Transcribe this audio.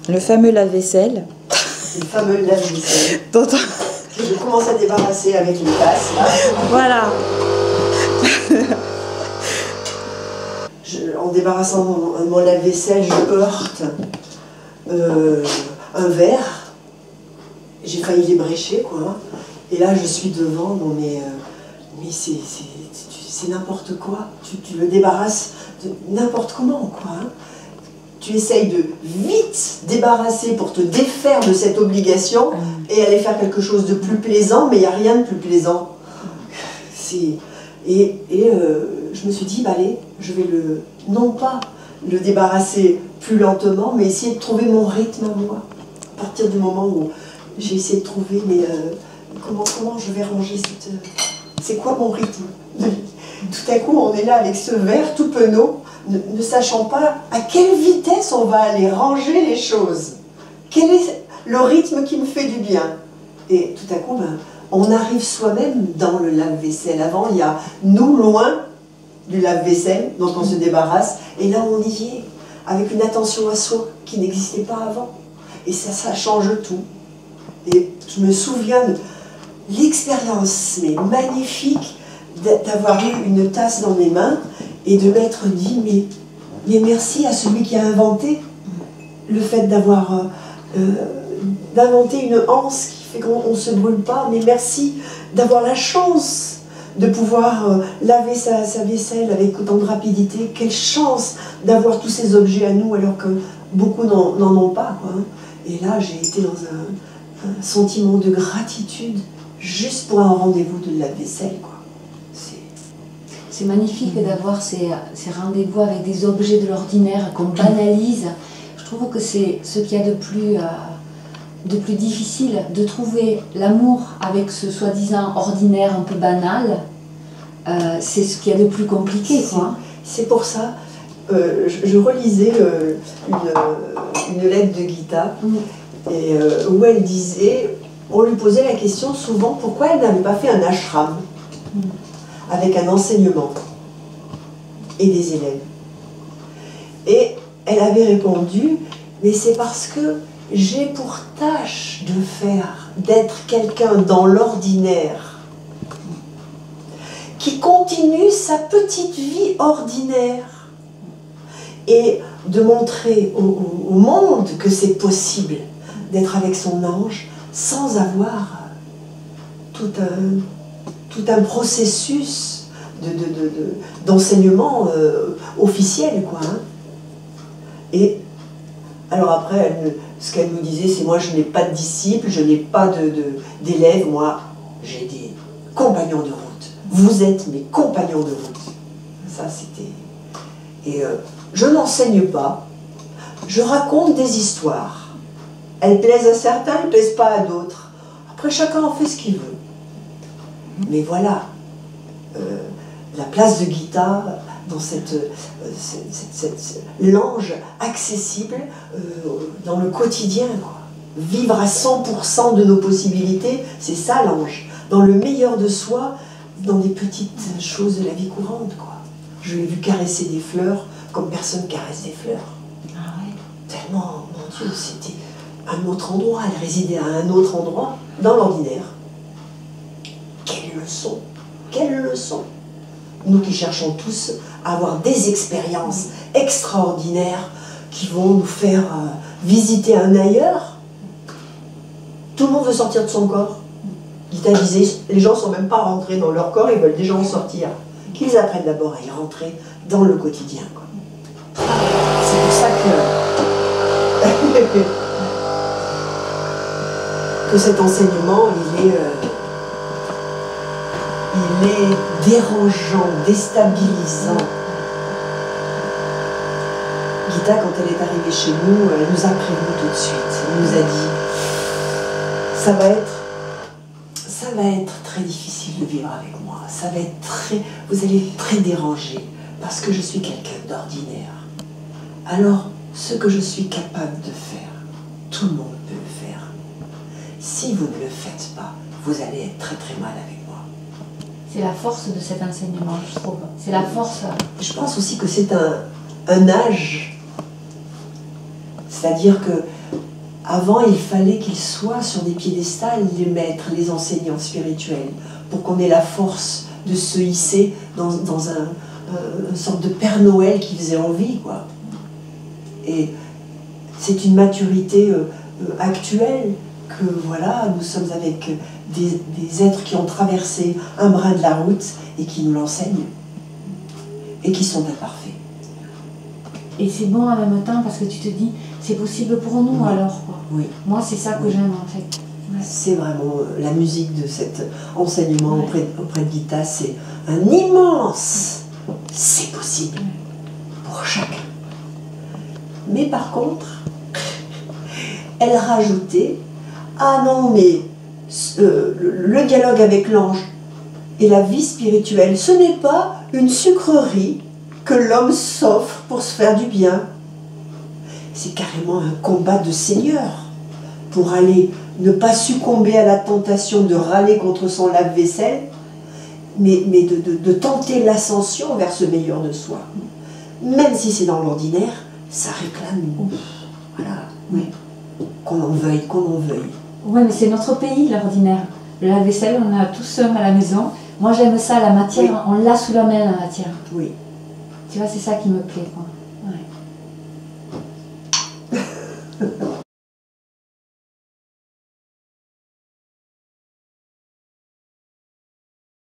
Le fameux lave-vaisselle. Le fameux lave-vaisselle. Dont Je commence à débarrasser avec une tasse. Là. Voilà. En débarrassant mon lave-vaisselle, je heurte un verre. J'ai failli l'ébrécher, quoi. Et là, je suis devant, non mais c'est n'importe quoi. Tu le débarrasses de n'importe comment, quoi. Hein. Tu essayes de vite débarrasser pour te défaire de cette obligation et aller faire quelque chose de plus plaisant, mais il n'y a rien de plus plaisant. Je me suis dit, bah allez, je vais non pas le débarrasser plus lentement, mais essayer de trouver mon rythme à moi. À partir du moment où j'ai essayé de trouver, mais comment je vais ranger cette... C'est quoi mon rythme? Tout à coup, on est là avec ce verre tout penaud, ne sachant pas à quelle vitesse on va aller ranger les choses. Quel est le rythme qui me fait du bien? Et tout à coup, ben, on arrive soi-même dans le lave-vaisselle. Avant, il y a nous loin du lave-vaisselle dont on se débarrasse, et là on y est, avec une attention à soi qui n'existait pas avant. Et ça change tout. Et je me souviens de l'expérience magnifique d'avoir eu une tasse dans mes mains et de m'être dit, mais merci à celui qui a inventé le fait d'inventer une anse qui fait qu'on ne se brûle pas, mais merci d'avoir la chance de pouvoir laver sa vaisselle avec autant de rapidité. Quelle chance d'avoir tous ces objets à nous alors que beaucoup n'en ont pas, quoi. Et là, j'ai été dans un sentiment de gratitude juste pour un rendez-vous de lave-vaisselle, quoi. C'est magnifique d'avoir ces rendez-vous avec des objets de l'ordinaire qu'on banalise. Je trouve que c'est ce qu'il y a de plus difficile, de trouver l'amour avec ce soi-disant ordinaire un peu banal. C'est ce qu'il y a de plus compliqué, quoi. C'est pour ça, je relisais une lettre de Gita, et, où elle disait, on lui posait la question souvent pourquoi elle n'avait pas fait un ashram avec un enseignement et des élèves. Et elle avait répondu, mais c'est parce que j'ai pour tâche d'être quelqu'un dans l'ordinaire, qui continue sa petite vie ordinaire, et de montrer au monde que c'est possible d'être avec son ange sans avoir tout un processus d'enseignement officiel, quoi. Hein. Et alors après, ce qu'elle nous disait, c'est moi je n'ai pas de disciples, je n'ai pas d'élèves, moi j'ai des compagnons de route. Vous êtes mes compagnons de route. Ça c'était... Et je n'enseigne pas, je raconte des histoires. Elles plaisent à certains, elles ne plaisent pas à d'autres. Après chacun en fait ce qu'il veut. Mais voilà, la place de Gita dans l'ange accessible dans le quotidien, quoi. Vivre à 100% de nos possibilités, c'est ça l'ange. Dans le meilleur de soi, dans des petites choses de la vie courante, quoi. Je l'ai vu caresser des fleurs comme personne caresse des fleurs. Ah ouais. Tellement, mon Dieu, c'était un autre endroit, elle résidait à un autre endroit, dans l'ordinaire. Quelle leçon! Quelle leçon! Nous qui cherchons tous à avoir des expériences extraordinaires qui vont nous faire visiter un ailleurs. Tout le monde veut sortir de son corps. Gita disait, les gens ne sont même pas rentrés dans leur corps, ils veulent déjà en sortir. Qu'ils apprennent d'abord à y rentrer dans le quotidien, quoi. C'est pour ça que cet enseignement, il est dérangeant, déstabilisant. Gita, quand elle est arrivée chez nous, elle nous a prévenu tout de suite. Elle nous a dit, ça va être très difficile de vivre avec moi. Ça va être vous allez être très dérangé parce que je suis quelqu'un d'ordinaire. Alors, ce que je suis capable de faire, tout le monde peut le faire. Si vous ne le faites pas, vous allez être très très mal avec moi. C'est la force de cet enseignement, je trouve. C'est la force. Je pense aussi que c'est un âge. C'est-à-dire que Avant, il fallait qu'ils soient sur des piédestals, les maîtres, les enseignants spirituels, pour qu'on ait la force de se hisser dans une sorte de Père Noël qui faisait envie, quoi. Et c'est une maturité actuelle que, voilà, nous sommes avec des êtres qui ont traversé un brin de la route et qui nous l'enseignent, et qui sont imparfaits. Et c'est bon en même temps parce que tu te dis, c'est possible pour nous alors, quoi. Oui. Moi, c'est ça que j'aime, en fait. Ouais. C'est vraiment la musique de cet enseignement auprès de Gita, c'est un immense c'est possible pour chacun. Mais par contre, elle rajoutait, ah non, mais le dialogue avec l'ange et la vie spirituelle, ce n'est pas une sucrerie que l'homme s'offre pour se faire du bien. C'est carrément un combat de seigneur pour aller ne pas succomber à la tentation de râler contre son lave-vaisselle, mais de tenter l'ascension vers ce meilleur de soi. Même si c'est dans l'ordinaire, ça réclame, voilà, oui, qu'on en veuille, qu'on en veuille. Oui, mais c'est notre pays, l'ordinaire. Le lave-vaisselle, on a tous un à la maison. Moi, j'aime ça, la matière, oui. On l'a sous la main, la matière. Oui. Tu vois, c'est ça qui me plaît, quoi.